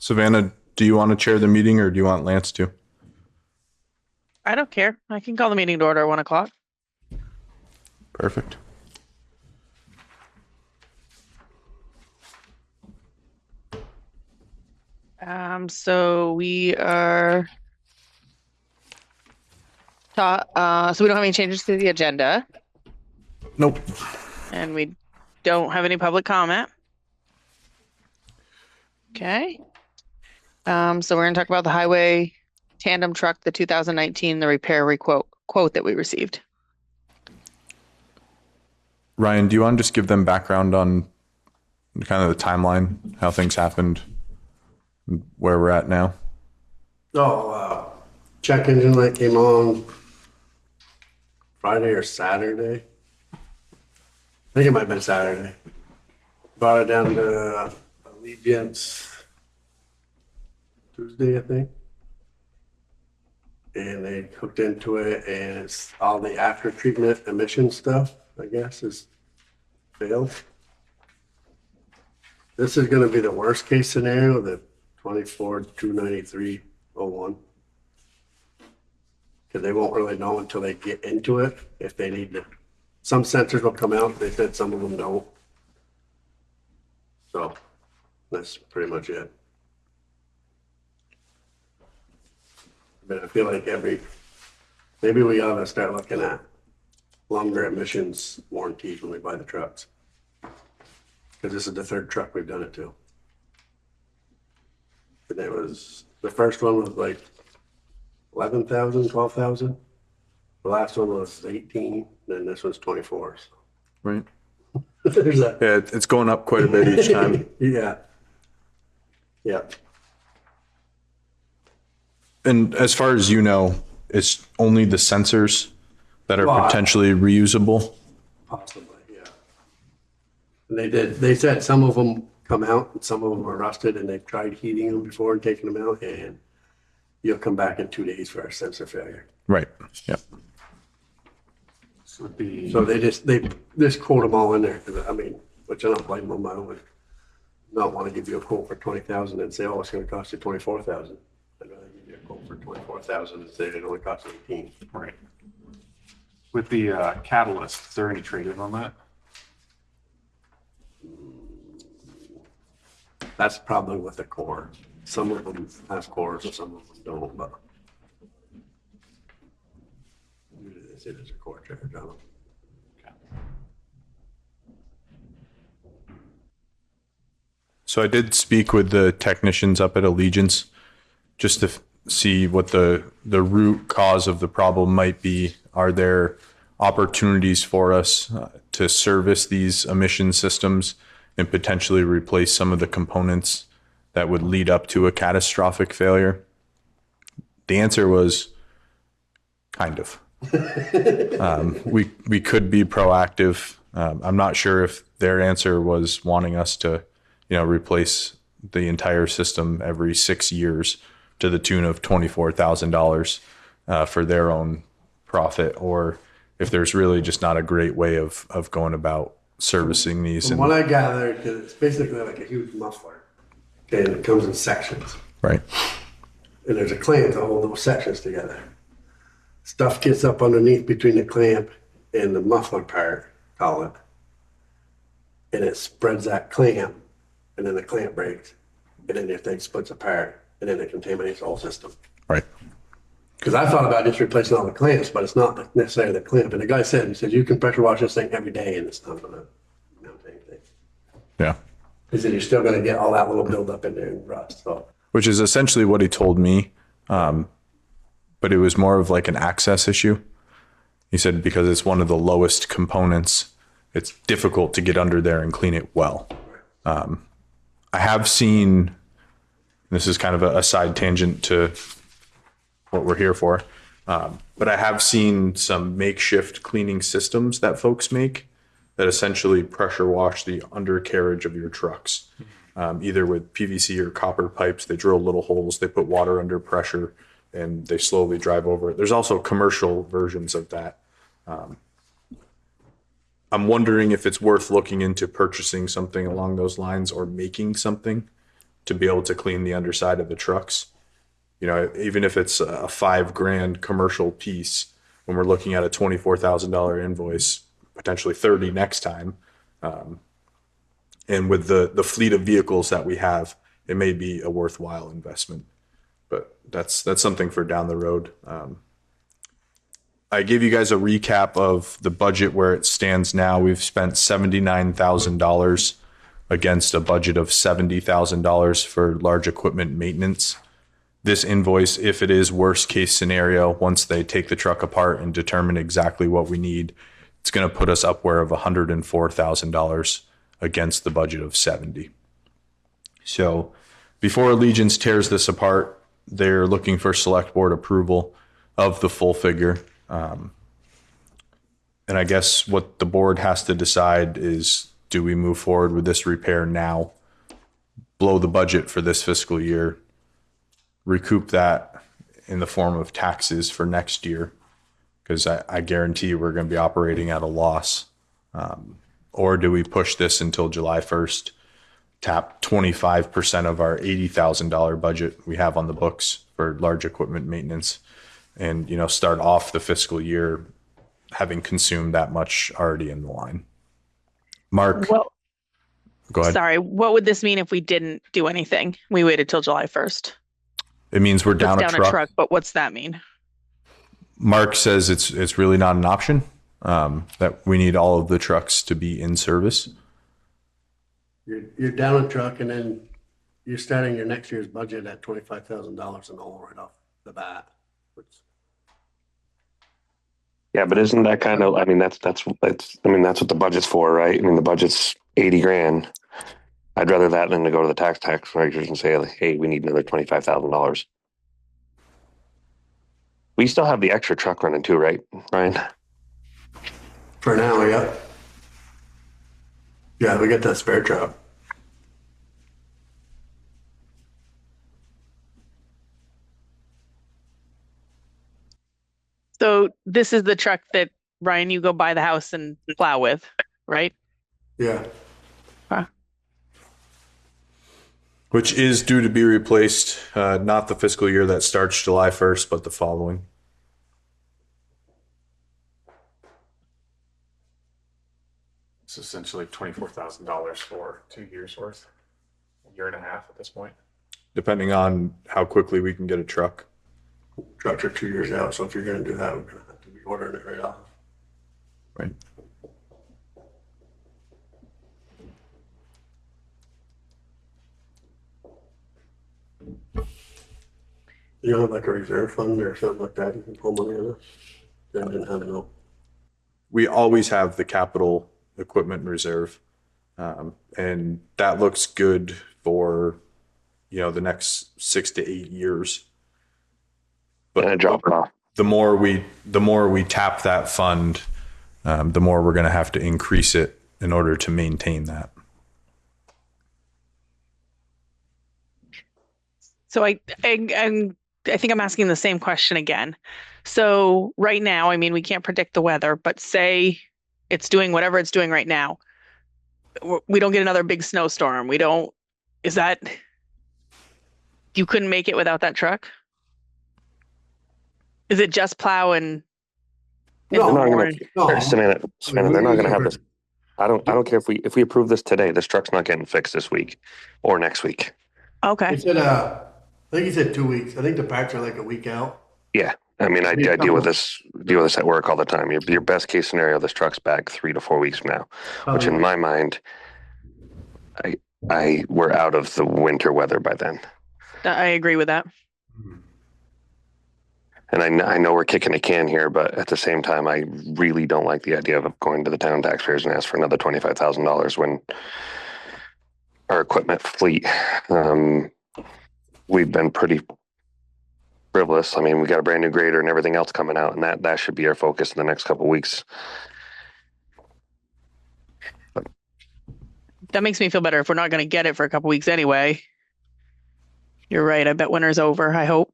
Savannah, do you want to chair the meeting or do you want Lance to? I don't care. I can call the meeting to order at 1 o'clock. Perfect. So we are so we don't have any changes to the agenda, Nope. and we don't have any public comment. Okay. So we're gonna talk about the highway tandem truck, the 2019, the repair quote that we received. Ryan, do you want to just give them background on kind of the timeline, how things happened, where we're at now? Check engine light came on Friday or Saturday. I think it might have been Saturday. Brought it down to Allegiance Tuesday, I think. And they hooked into it, and it's all the after treatment emission stuff, I guess, is failed. This is going to be the worst case scenario, the 24,293.01. Because they won't really know until they get into it if they need to. Some sensors will come out, they said some of them don't. So that's pretty much it. But I feel like maybe we ought to start looking at longer emissions warranties when we buy the trucks. Because this is the third truck we've done it to. And the first one was like 11,000, 12,000. The last one was 18, then this one's 24. So. Right. There's that. Yeah, it's going up quite a bit each time. Yeah. Yeah. And as far as you know, it's only the sensors that are Well, potentially reusable. Possibly, yeah. And they said some of them come out and some of them are rusted, and they've tried heating them before and taking them out, and you'll come back in 2 days for a sensor failure. Right. Yeah. So they just quote them all in there, I mean, which I don't blame them. I would not want to give you a quote for 20,000 and say, oh, it's going to cost you 24,000. I'd rather give you a quote for 24,000 and say it only costs 18. Right. With the catalyst, is there any trade-in on that? That's probably with the core. Some of them have cores and some of them don't, but usually they say there's a core charge on them. So I did speak with the technicians up at Allegiance just to see what the root cause of the problem might be. Are there opportunities for us to service these emission systems and potentially replace some of the components that would lead up to a catastrophic failure? The answer was kind of. We could be proactive. I'm not sure if their answer was wanting us to, replace the entire system every 6 years to the tune of $24,000 for their own profit, or if there's really just not a great way of going about servicing these. From what I gathered, because it's basically like a huge muffler. Okay, and it comes in sections. Right. And there's a clamp to hold those sections together. Stuff gets up underneath between the clamp and the muffler part, call it. And it spreads that clamp, and then the clamp breaks. And then the thing splits apart, and then it contaminates the whole system. Right. Because I thought about just replacing all the clamps, but it's not necessarily the clamp. And the guy said, he said, you can pressure wash this thing every day, and it's not going to mount anything. Yeah. He said, you're still going to get all that little buildup in there and rust. So. Which is essentially what he told me. But it was more of like an access issue. He said because it's one of the lowest components, it's difficult to get under there and clean it well. I have seen, this is kind of a side tangent to what we're here for, but I have seen some makeshift cleaning systems that folks make that essentially pressure wash the undercarriage of your trucks, either with PVC or copper pipes. They drill little holes, they put water under pressure, and they slowly drive over it. There's also commercial versions of that. I'm wondering if it's worth looking into purchasing something along those lines or making something to be able to clean the underside of the trucks. You know, even if it's a $5,000 commercial piece, when we're looking at a $24,000 invoice, potentially 30 next time. And with the fleet of vehicles that we have, it may be a worthwhile investment, but that's something for down the road. I gave you guys a recap of the budget where it stands now. We've spent $79,000 against a budget of $70,000 for large equipment maintenance. This invoice, if it is worst case scenario, once they take the truck apart and determine exactly what we need, it's going to put us upward of $104,000 against the budget of 70. So before Allegiance tears this apart, they're looking for select board approval of the full figure. And I guess what the board has to decide is, do we move forward with this repair now, blow the budget for this fiscal year, recoup that in the form of taxes for next year, because I guarantee we're going to be operating at a loss, or do we push this until July 1st, tap 25% of our $80,000 budget we have on the books for large equipment maintenance, and, you know, start off the fiscal year having consumed that much already in the line? Mark, Well, go ahead. sorry, what would this mean if we didn't do anything? We waited till July 1st. It means we're down, Down a truck. but what's that mean? Mark says it's really not an option, that we need all of the trucks to be in service. You're down a truck, and then you're starting your next year's budget at $25,000 in the hole right off the bat. Yeah, but isn't that kind of, I mean, that's what the budget's for, right? I mean, the budget's 80 grand. I'd rather that than to go to the tax collectors and say, hey, we need another $25,000. We still have the extra truck running too, right, Ryan? For now, yeah. Yeah, we got that spare truck. So this is the truck that, Ryan, you go buy the house and plow with, right? Yeah. Which is due to be replaced, not the fiscal year that starts July 1st, but the following. It's essentially $24,000 for 2 years worth, a year and a half at this point. Depending on how quickly we can get a truck. Trucks are 2 years out, so if you're going to do that, we're going to have to be ordering it right off. Right. You don't have like a reserve fund or something like that you can pull money out of? I didn't have no. We always have the capital equipment reserve, and that looks good for, you know, the next 6 to 8 years. And I drop it off. The more we tap that fund, the more we're going to have to increase it in order to maintain that. So I think I'm asking the same question again. So right now, I mean, we can't predict the weather, but say it's doing whatever it's doing right now. We don't get another big snowstorm. You couldn't make it without that truck? Is it just plow and No, They're not corn? gonna, Savannah, they're not gonna have this. I don't care if we approve this today, this truck's not getting fixed this week or next week. Okay. He said, I think he said 2 weeks. I think the parts are like a week out. Yeah. I mean, I deal with this at work all the time. Your best case scenario, this truck's back 3 to 4 weeks from now, which in my mind, we're out of the winter weather by then. I agree with that. And I know we're kicking a can here, but at the same time, I really don't like the idea of going to the town taxpayers and ask for another $25,000 when our equipment fleet, we've been pretty frivolous. I mean, we got a brand new grader and everything else coming out, and that should be our focus in the next couple of weeks. That makes me feel better if we're not going to get it for a couple weeks anyway. You're right. I bet winter's over. I hope.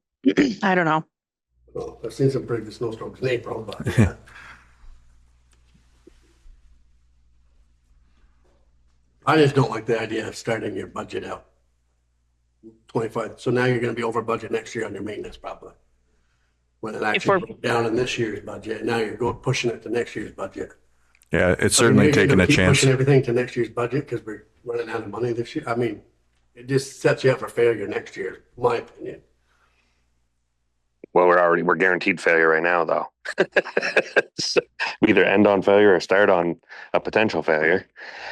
I don't know. Well, I've seen some pretty good snowstorms in April, but yeah. I just don't like the idea of starting your budget out 25. So now you're gonna be over budget next year on your maintenance probably. When it we're- actually broke down in this year's budget, now you're going, pushing it to next year's budget. Yeah, it's I mean, certainly you're taking gonna a keep chance. pushing everything to next year's budget because we're running out of money this year. I mean, it just sets you up for failure next year, in my opinion. Well, we're guaranteed failure right now, though. So we either end on failure or start on a potential failure.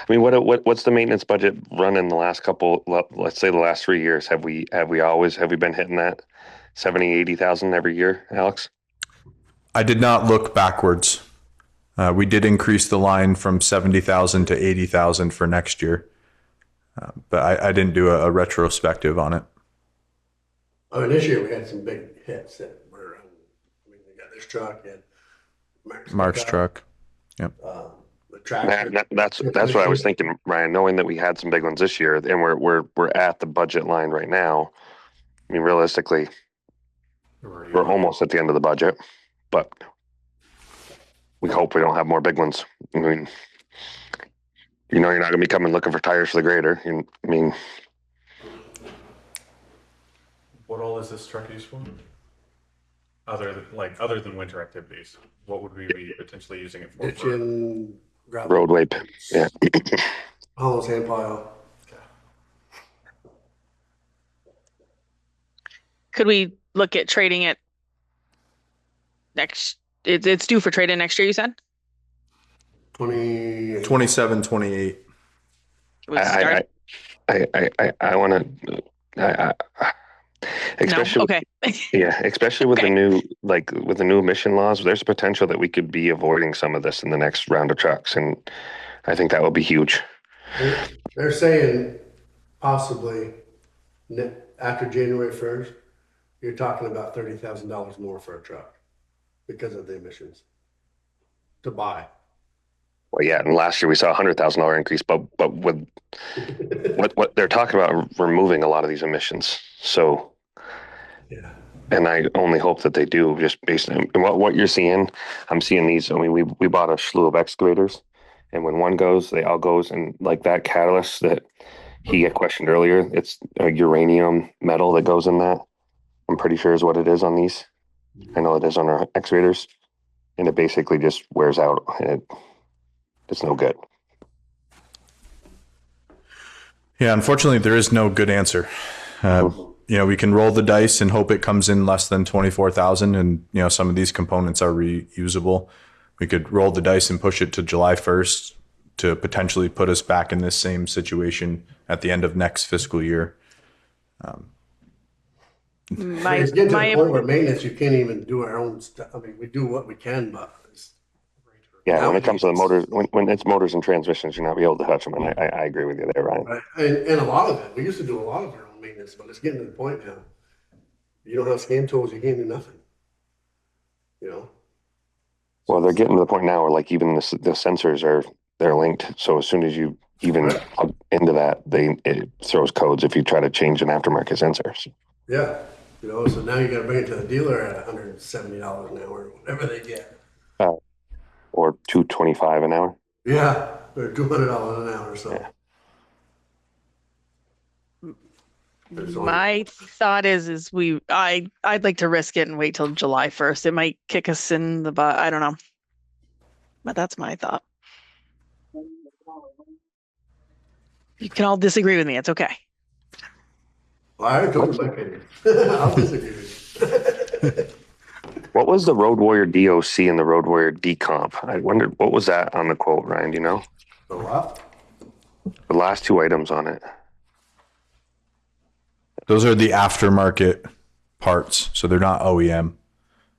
I mean, what's the maintenance budget run in the last couple? Let's say the last 3 years. Have we been hitting that 70, 80,000 every year, Alex? I did not look backwards. We did increase the line from 70,000 to 80,000 for next year. But I didn't do a retrospective on it. I mean, this year we had some big hits that were, I mean, we got this truck and Mark's truck. the tractor. That's what I was thinking, Ryan. Knowing that we had some big ones this year, and we're at the budget line right now. I mean, realistically, we're almost at the end of the budget, but we hope we don't have more big ones. I mean, you're not going to be coming looking for tires for the grader. I mean, What all is this truck used for? Other than winter activities, what would we be potentially using it for? Ditching, gravel, roadway, yeah. hollow sand pile. Could we look at trading it next? It's due for trade in next year, you said? 20. 27, 28. Can we start? I want to. Especially, No? Okay. yeah, especially with Okay. the new emission laws, there's a potential that we could be avoiding some of this in the next round of trucks, and I think that would be huge. They're saying possibly after January 1st, you're talking about $30,000 more for a truck because of the emissions to buy. Well, yeah, and last year we saw $100,000 increase, but with what they're talking about removing a lot of these emissions. So, Yeah. and I only hope that they do, just based on what you're seeing. I'm seeing these. I mean, we bought a slew of excavators, and when one goes, they all goes, and like that catalyst that he had questioned earlier, it's a uranium metal that goes in that. I'm pretty sure is what it is on these. I know it is on our excavators, and it basically just wears out. It's no good. Yeah, unfortunately, there is no good answer. We can roll the dice and hope it comes in less than 24,000, and some of these components are reusable. We could roll the dice and push it to July 1st to potentially put us back in this same situation at the end of next fiscal year. It's getting to the point where maintenance, you can't even do our own stuff. I mean, we do what we can, but Yeah, when it comes to the motors, when it's motors and transmissions, you're not be able to touch them. And I agree with you there, Ryan. right. And a lot of it, we used to do a lot of our own maintenance, but it's getting to the point now. You don't have scan tools, you can't do nothing. Well, they're getting to the point now where like even the sensors they're linked. So as soon as you even plug into that, it throws codes if you try to change an aftermarket sensor. So, Yeah. So now you got to bring it to the dealer at $170 an hour or whatever they get. or $225 an hour. Yeah, or $200 an hour. So. Yeah. My thought is I'd like to risk it and wait till July 1st. It might kick us in the butt. I don't know. But that's my thought. You can all disagree with me. It's okay. Well, I told you my opinion. I'll disagree with you. What was the Road Warrior DOC and the Road Warrior decomp? I wondered what was that on the quote, Ryan? Do you know? The what? The last two items on it. Those are the aftermarket parts, so they're not OEM.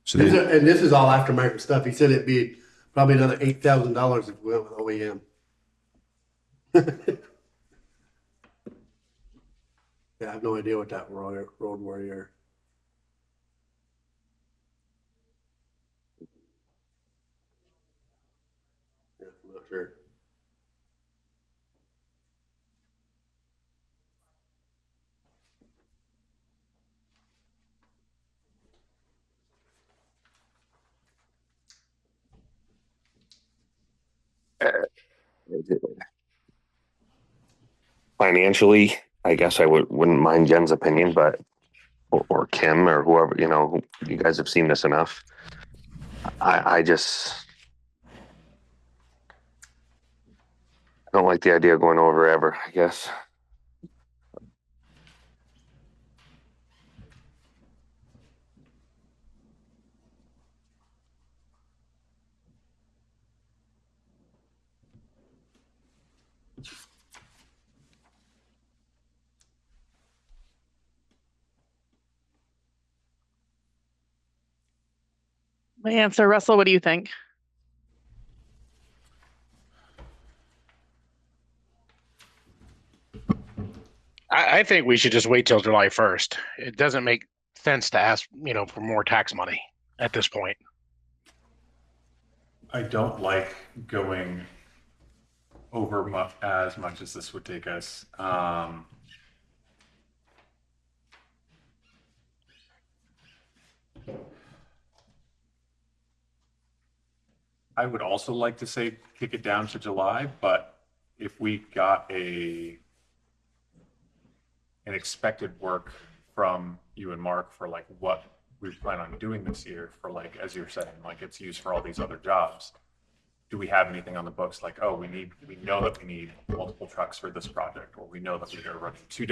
So And this is all aftermarket stuff. He said it'd be probably another $8,000 if we went with OEM. Yeah, I have no idea what that Road Warrior. Yeah, I'm not sure. Financially, I guess I wouldn't mind Jen's opinion, but or Kim or whoever, you know, you guys have seen this enough. I just don't like the idea of going over ever, I guess. My answer, Russell, what do you think? I think we should just wait till July 1st. It doesn't make sense to ask, for more tax money at this point. I don't like going over as much as this would take us. I would also like to say kick it down to July, but if we got an expected work from you and Mark for like what we plan on doing this year for like, as you're saying, like it's used for all these other jobs. Do we have anything on the books like, oh, we know that we need multiple trucks for this project, or we know that we are running two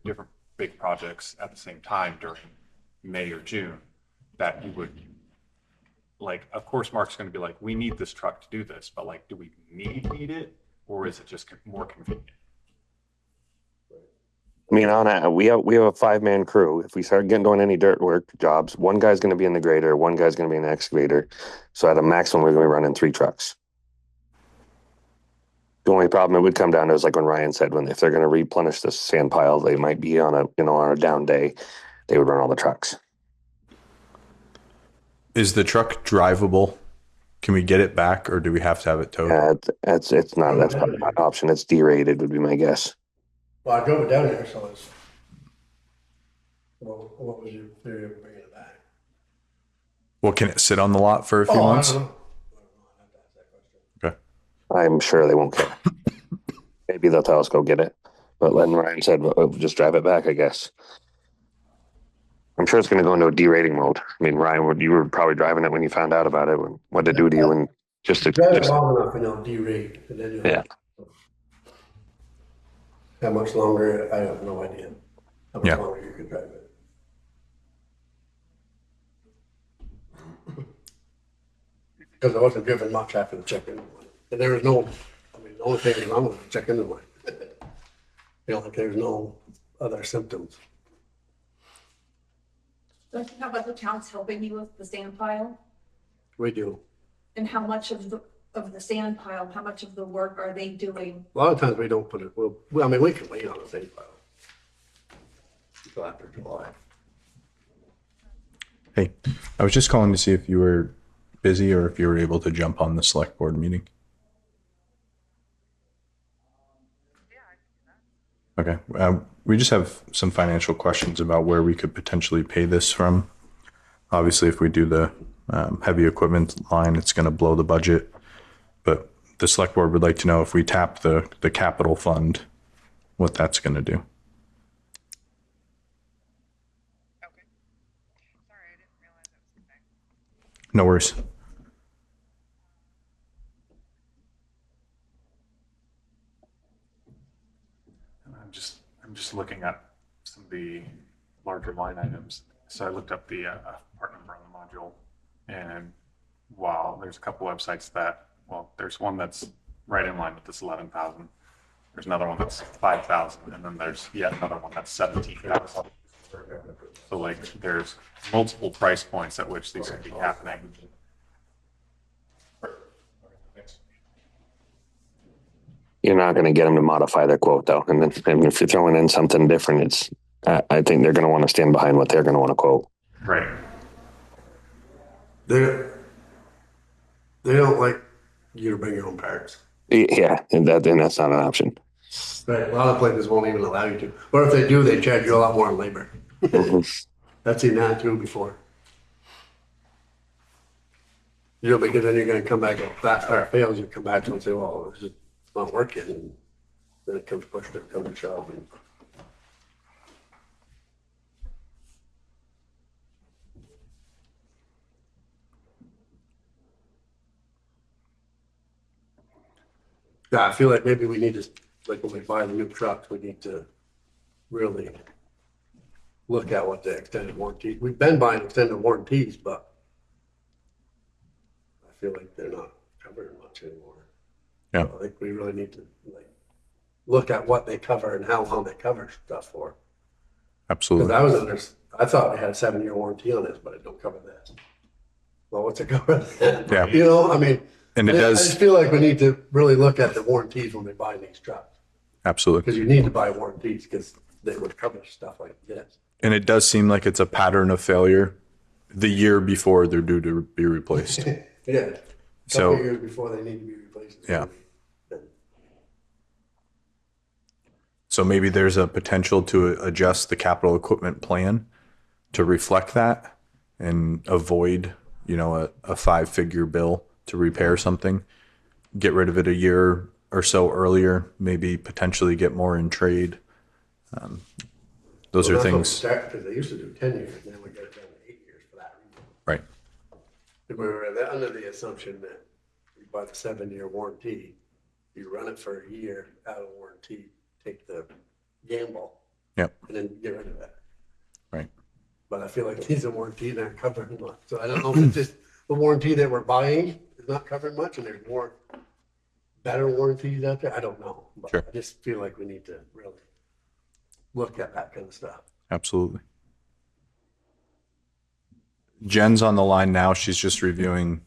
different big projects at the same time during May or June, that you would, like, of course, Mark's going to be like, we need this truck to do this, but like, do we need it, or is it just more convenient? I mean, on that, we have a 5-man crew. If we start doing any dirt work jobs, one guy's going to be in the grader, one guy's going to be in the excavator. So at a maximum, we're going to be running 3 trucks. The only problem it would come down to is like when Ryan said, if they're going to replenish the sand pile, they might be on a down day, they would run all the trucks. Is the truck drivable? Can we get it back, or do we have to have it towed? That's probably not an option. It's derated would be my guess. Well, I drove it down there, so it's, well, what was your theory of bringing it back? Well, can it sit on the lot for a few months? I don't know. I have to ask that question. Okay. I'm sure they won't care. Maybe they'll tell us go get it. But then Ryan said, we'll just drive it back, I guess. I'm sure it's going to go into a derating mode. I mean, Ryan, you were probably driving it when you found out about it. What did it do to you? And Drive it long enough and it'll derate, and then you'll. Yeah. How much longer? I have no idea. How much Yeah. longer you could drive it? Because I wasn't driven much after the check-in one, and there was no. I mean, the only thing was wrong with the check-in one. Like there's no other symptoms. Don't you know about the town's helping you with the sand pile? We do. And how much of the sand pile, how much of the work are they doing? A lot of times we don't put it. Well, I mean, we can wait on the same file until after July. Hey, I was just calling to see if you were busy or if you were able to jump on the select board meeting. Okay. We just have some financial questions about where we could potentially pay this from. Obviously, if we do the heavy equipment line, it's going to blow the budget. But the select board would like to know if we tap the capital fund, what that's going to do. Okay. Sorry, I didn't realize that was the thing. No worries. I'm just looking at some of the larger line items. So I looked up the part number on the module, and while there's a couple websites that, well, there's one that's right in line with this 11,000. There's another one that's 5,000, and then there's yet another one that's 17,000. So like there's multiple price points at which these could be happening. You're not going to get them to modify their quote though. And if you're throwing in something different, it's, I think they're going to want to stand behind what they're going to want to quote. Right. They don't like you to bring your own parts. Yeah. And that's not an option. Right. A lot of places won't even allow you to. Or if they do, they charge you a lot more in labor. I've seen that too before. Because then you're going to come back if that or it fails, you come back and say, well, it's just not working. And then it comes push to come to shove. And Yeah, I feel like maybe we need to, like when we buy the new trucks, we need to really look at what the extended warranty, we've been buying extended warranties, but I feel like they're not covering much anymore. Yeah. So I think we really need to like look at what they cover and how long they cover stuff for. Because Absolutely. I thought we had a 7-year warranty on this, but it don't cover that. Well, what's it cover then? Yeah. You know, I mean, And it I does. just feel like we need to really look at the warranties when we buy these trucks. Absolutely. Because you need to buy warranties because they would cover stuff like this. And it does seem like it's a pattern of failure the year before they're due to be replaced. Yeah. So- Couple years before they need to be replaced. Yeah. So maybe there's a potential to adjust the capital equipment plan to reflect that and avoid, you know, a 5-figure bill to repair something. Get rid of it a year or so earlier, maybe potentially get more in trade. Those are things, Because they used to do 10 years, now we got it down to 8 years for that reason. right? We were under the assumption that you buy the 7-year warranty, you run it for a year out of warranty, take the gamble, Yep, and then get rid of it. right. But I feel like these are warranties aren't covering much. So I don't know if it's just the warranty that we're buying is not covering much and there's more better warranties out there. I don't know. But Sure. I just feel like we need to really look at that kind of stuff. Absolutely. Jen's on the line now. She's just reviewing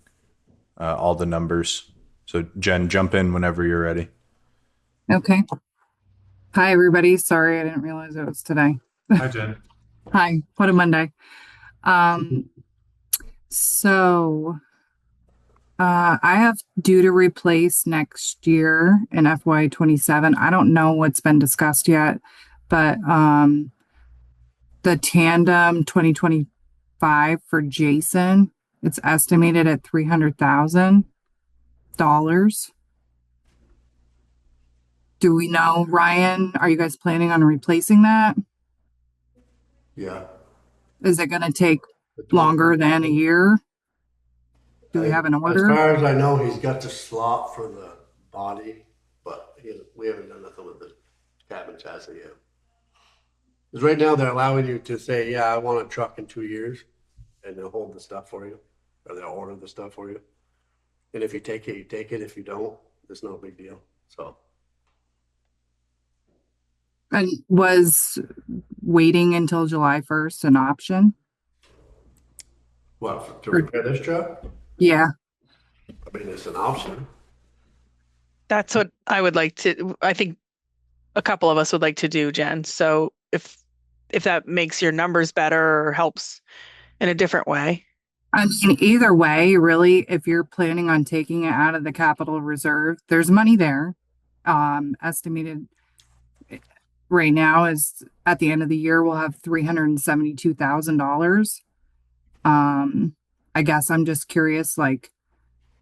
all the numbers. So Jen, jump in whenever you're ready. Okay. Hi, everybody. Sorry, I didn't realize it was today. Hi, Jen. Hi, what a Monday. So I have due to replace next year in FY27. I don't know what's been discussed yet, but the tandem 2025 for Jason, it's estimated at $300,000. Do we know, Ryan, are you guys planning on replacing that? Yeah. Is it going to take longer than a year? Do we have an As order? far as I know, he's got the slot for the body, but we haven't done nothing with the cabin chassis yet. Because right now they're allowing you to say, yeah, I want a truck in 2 years, and they'll hold the stuff for you, or they'll order the stuff for you. And if you take it, you take it. If you don't, it's no big deal. So. And was waiting until July 1st an option? What, to repair this truck? Yeah. I mean, it's an option. That's what I would like to, I think a couple of us would like to do, Jen. So if that makes your numbers better or helps in a different way. I mean, either way, really, if you're planning on taking it out of the capital reserve, there's money there. Estimated right now is at the end of the year, we'll have $372,000. I guess I'm just curious, like,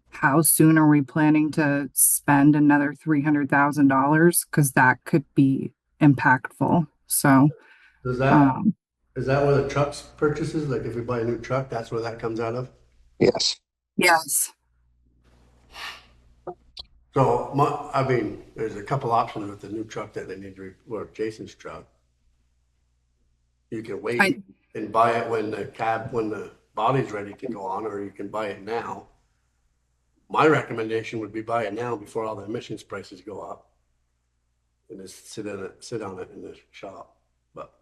how soon are we planning to spend another $300,000? Because that could be impactful. So, Is that where the trucks purchases? Like if we buy a new truck, that's where that comes out of? Yes. yes. So, I mean, there's a couple options with the new truck that they need to, or Jason's truck. You can wait and buy it when the body's ready to go on, or you can buy it now. My recommendation would be buy it now before all the emissions prices go up. And just sit on it in the shop. But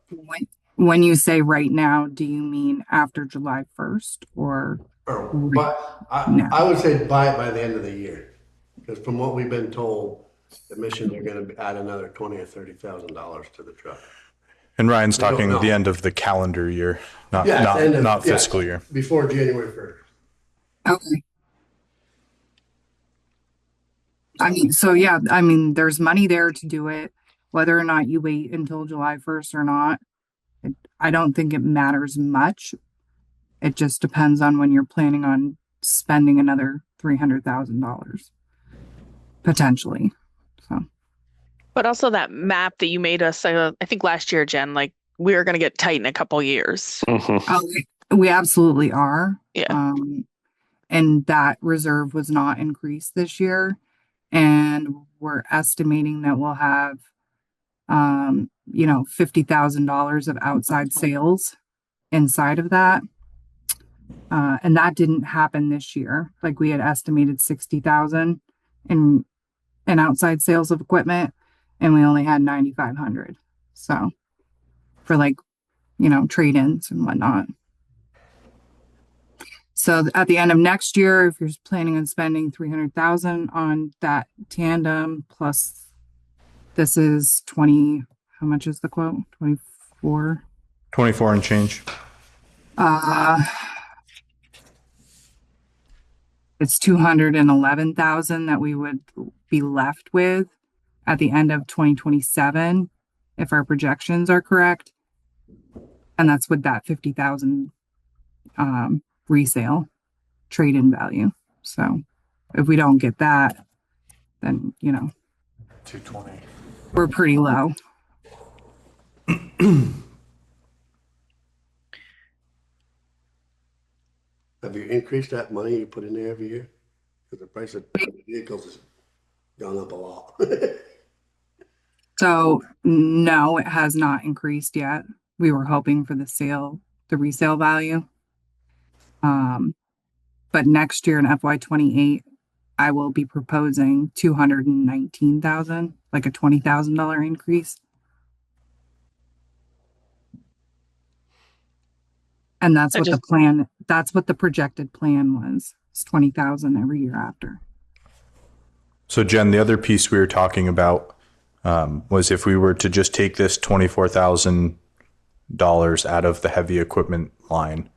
When you say right now, do you mean after July 1st or? But No. I would say buy it by the end of the year. Because from what we've been told, emissions are going to add another $20,000 or $30,000 to the truck. And Ryan's don't talking know. the end of the calendar year, not Yeah, fiscal year. Before January 1st. Okay. I mean, so yeah, I mean, there's money there to do it, whether or not you wait until July 1st or not. I don't think it matters much. It just depends on when you're planning on spending another $300,000 potentially. So, But also that map that you made us, I think last year, Jen, like we are going to get tight in a couple years. we absolutely are. Yeah. And that reserve was not increased this year. and we're estimating that we'll have, $50,000 of outside sales inside of that. And that didn't happen this year. Like we had estimated 60,000 in outside sales of equipment, and we only had 9,500. So for trade-ins and whatnot. So at the end of next year, if you're planning on spending 300,000 on that tandem, plus this is 20, how much is the quote? 24? 24 and change. It's 211,000 that we would be left with at the end of 2027, if our projections are correct. And that's with that 50,000 resale trade-in value. So if we don't get that, then 220. we're pretty low. Have you increased that money you put in there every year? Because the price of vehicles has gone up a lot. So no, it has not increased yet. We were hoping for the resale value. But next year in FY28, I will be proposing 219,000, like a $20,000 increase. And that's what that's what the projected plan was. It's 20,000 every year after. So Jen, the other piece we were talking about was if we were to just take this $24,000 out of the heavy equipment line,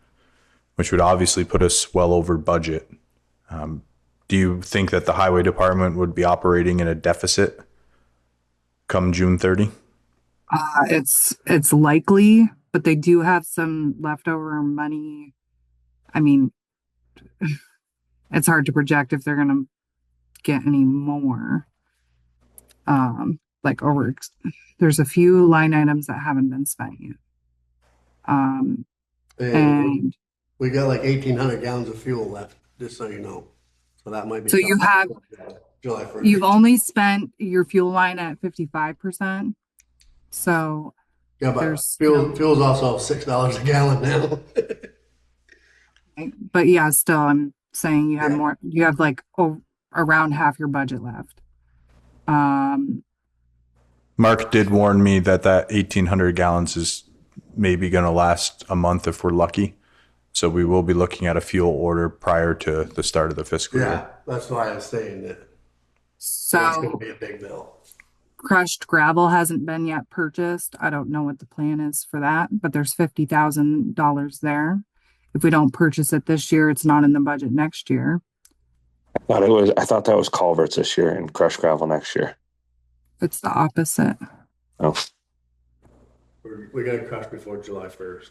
which would obviously put us well over budget. Do you think that the highway department would be operating in a deficit come June 30? It's likely, but they do have some leftover money. I mean, it's hard to project if they're going to get any more. There's a few line items that haven't been spent yet. And we got like 1,800 gallons of fuel left, just so you know. So that might be. So you have, July 1st. you've only spent your fuel line at 55%. So Yeah, but fuel's also $6 a gallon now. But yeah, still, I'm saying you have more. You have around half your budget left. Mark did warn me that 1,800 gallons is maybe going to last a month if we're lucky. So we will be looking at a fuel order prior to the start of the fiscal year. Yeah, that's why I was saying that. So That's going to be a big bill. Crushed gravel hasn't been yet purchased. I don't know what the plan is for that, but there's $50,000 there. If we don't purchase it this year, it's not in the budget next year. I thought that was culverts this year and crushed gravel next year. It's the opposite. Oh, We got to crush before July 1st.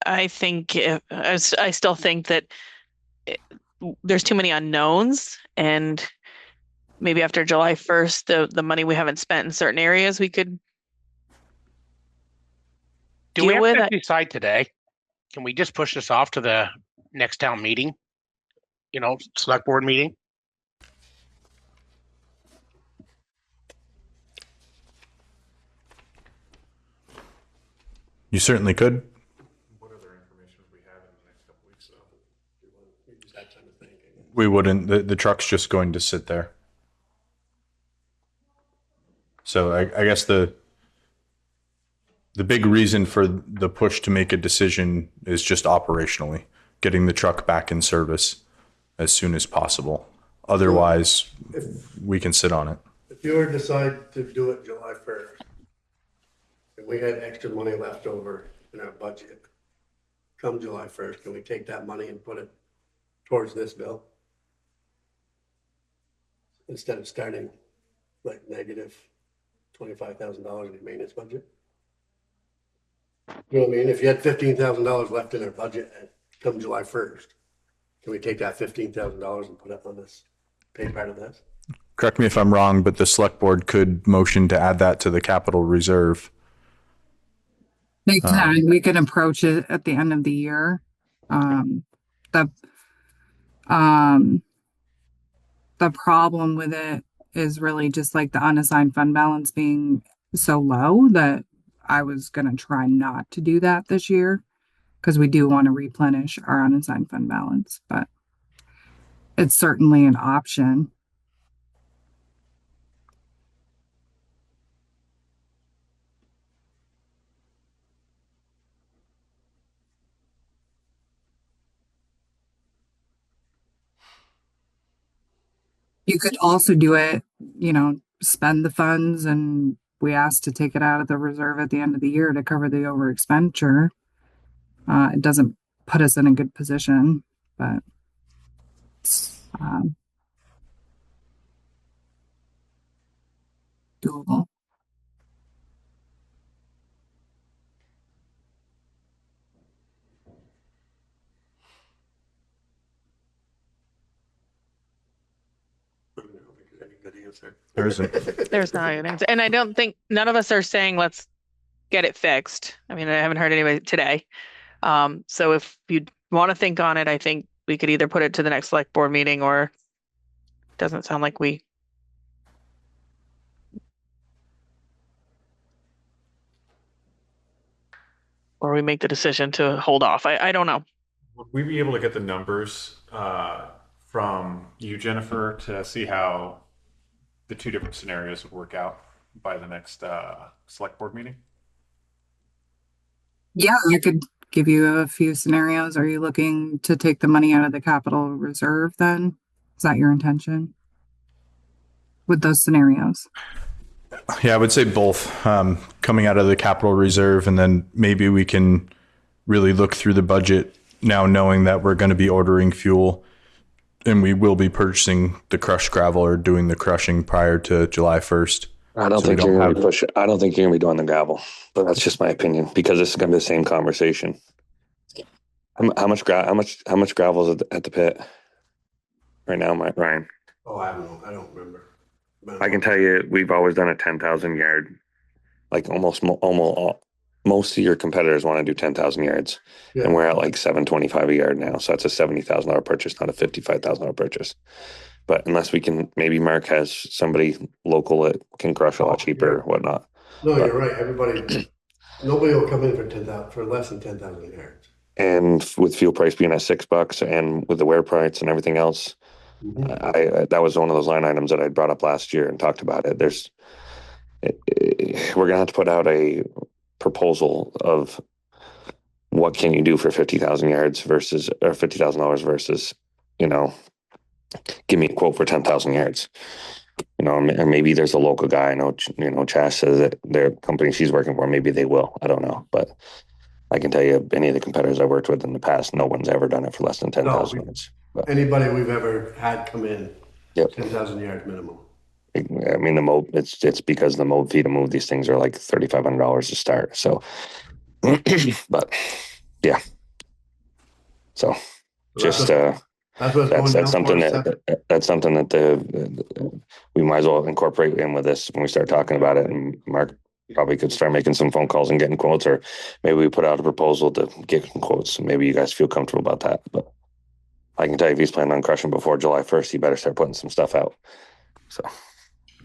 I think I still think that there's too many unknowns, and maybe after July 1st, the money we haven't spent in certain areas we could Do we deal have with. to decide today? Can we just push this off to the next town meeting? Select board meeting? You certainly could. What other information would we have in the next couple weeks, though? We just had time to think. We wouldn't. The truck's just going to sit there. So I guess the big reason for the push to make a decision is just operationally, getting the truck back in service as soon as possible. Otherwise, we can sit on it. If you were to decide to do it July 1st, and we had extra money left over in our budget, come July 1st, can we take that money and put it towards this bill? Instead of starting like negative $25,000 in your maintenance budget? You know what I mean? If you had $15,000 left in our budget come July 1st, can we take that $15,000 and put it on this, pay part of this? Correct me if I'm wrong, but the select board could motion to add that to the capital reserve. They can, we can approach it at the end of the year. The the problem with it is really just like the unassigned fund balance being so low that I was gonna try not to do that this year because we do want to replenish our unassigned fund balance, but it's certainly an option. You could also do it, spend the funds and we ask to take it out of the reserve at the end of the year to cover the over expenditure. It doesn't put us in a good position, but it's doable. I don't think there's any good answer. There isn't. There's not an answer. And I don't think none of us are saying let's get it fixed. I mean, I haven't heard anybody today. So if you want to think on it, I think we could either put it to the next select board meeting or it doesn't sound like we. Or we make the decision to hold off. I don't know. Would we be able to get the numbers from you, Jennifer, to see how the two different scenarios would work out by the next select board meeting? Yeah, I could give you a few scenarios. Are you looking to take the money out of the capital reserve then? Is that your intention with those scenarios? Yeah, I would say both, coming out of the capital reserve, and then maybe we can really look through the budget now, knowing that we're going to be ordering fuel and we will be purchasing the crushed gravel or doing the crushing prior to July 1st. I don't think you're going to be pushing. I don't think you're going to be doing the gravel, but that's just my opinion because this is going to be the same conversation. How much gravel is at the pit right now, Ryan? Oh, I don't know. I don't remember. I can tell you, we've always done a 10,000 yard. Like almost most of your competitors want to do 10,000 yards, Yeah. and we're at like 725 a yard now. So that's a $70,000 purchase, not a $55,000 purchase. But unless we can, maybe Mark has somebody local that can crush a lot cheaper or whatnot. No, you're right. Nobody will come in for less than 10,000 yards. And with fuel price being at $6 and with the wear price and everything else, that was one of those line items that I brought up last year and talked about it. We're going to have to put out a proposal of what can you do for 50,000 yards versus, or $50,000 versus, give me a quote for 10,000 yards. And maybe there's a local guy. I know, Chas says that their company she's working for, maybe they will. I don't know. But I can tell you, any of the competitors I worked with in the past, no one's ever done it for less than 10,000 yards. But anybody we've ever had come in, yep. 10,000 yards minimum. I mean, the mold, it's because the mold fee to move these things are like $3,500 to start. So, but yeah. So just, that's something that we might as well incorporate in with this when we start talking about it. And Mark probably could start making some phone calls and getting quotes, or maybe we put out a proposal to get some quotes. Maybe you guys feel comfortable about that. But I can tell you, if he's planning on crushing before July 1st, he better start putting some stuff out. So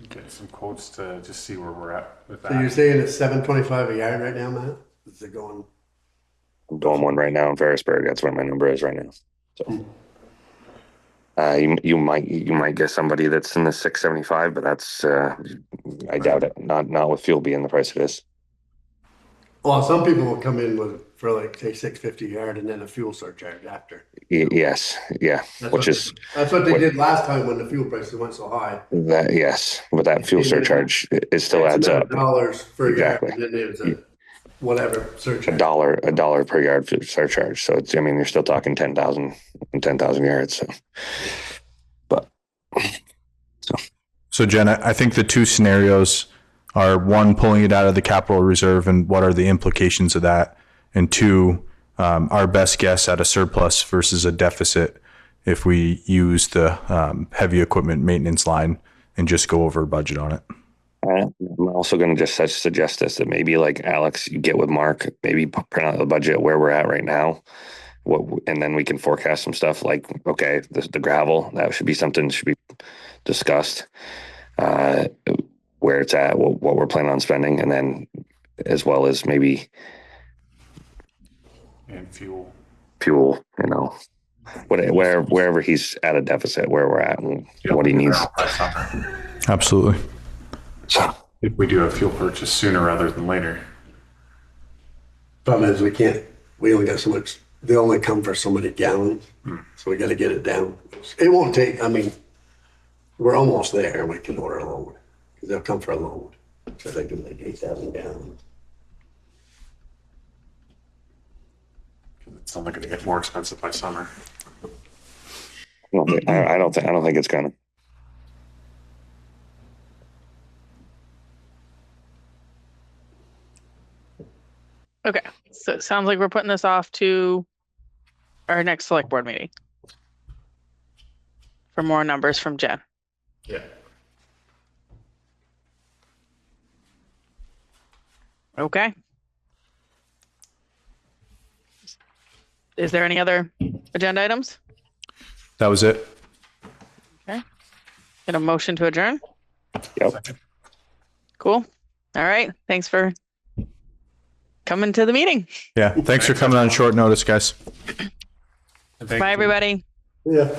get some quotes to just see where we're at with that. So you're saying it's $725 a yard right now, Matt? Is it going? I'm doing one right now in Ferrisburg. That's where my number is right now. So you might get somebody that's in the 675, but that's I doubt it. Not with fuel being the price it is. Well, some people will come in for like say $650 a yard and then a fuel surcharge after. Yes, yeah. That's what they did last time when the fuel prices went so high. But that fuel surcharge it still adds up. $dollars per exactly. yard, and then there's whatever surcharge. A dollar per yard surcharge. So you're still talking 10,000 yards. So Jen, I think the two scenarios are, one, pulling it out of the capital reserve and what are the implications of that, and two, our best guess at a surplus versus a deficit if we use the heavy equipment maintenance line and just go over budget on it. I'm also going to just suggest this, that maybe like Alex, you get with Mark, maybe print out the budget where we're at right now. And then we can forecast some stuff like, okay, the gravel, that should be something that should be discussed, where it's at, what we're planning on spending, and then as well as maybe And fuel. wherever he's at a deficit, where we're at and what he needs. Absolutely. So If we do a fuel purchase sooner rather than later. Problem is, we only got so much, they only come for so many gallons, so we gotta get it down. It won't take, we're almost there, we can order a load, because they'll come for a load. So they can make 8,000 gallons. It's only going to get more expensive by summer. I don't think it's gonna. Okay, so it sounds like we're putting this off to our next select board meeting for more numbers from Jen. Yeah. Okay. Is there any other agenda items? That was it. Okay. Get a motion to adjourn? Yep. Cool. All right. Thanks for coming to the meeting. Yeah. Thanks for coming on short notice, guys. And thank Bye, you. everybody. Yeah.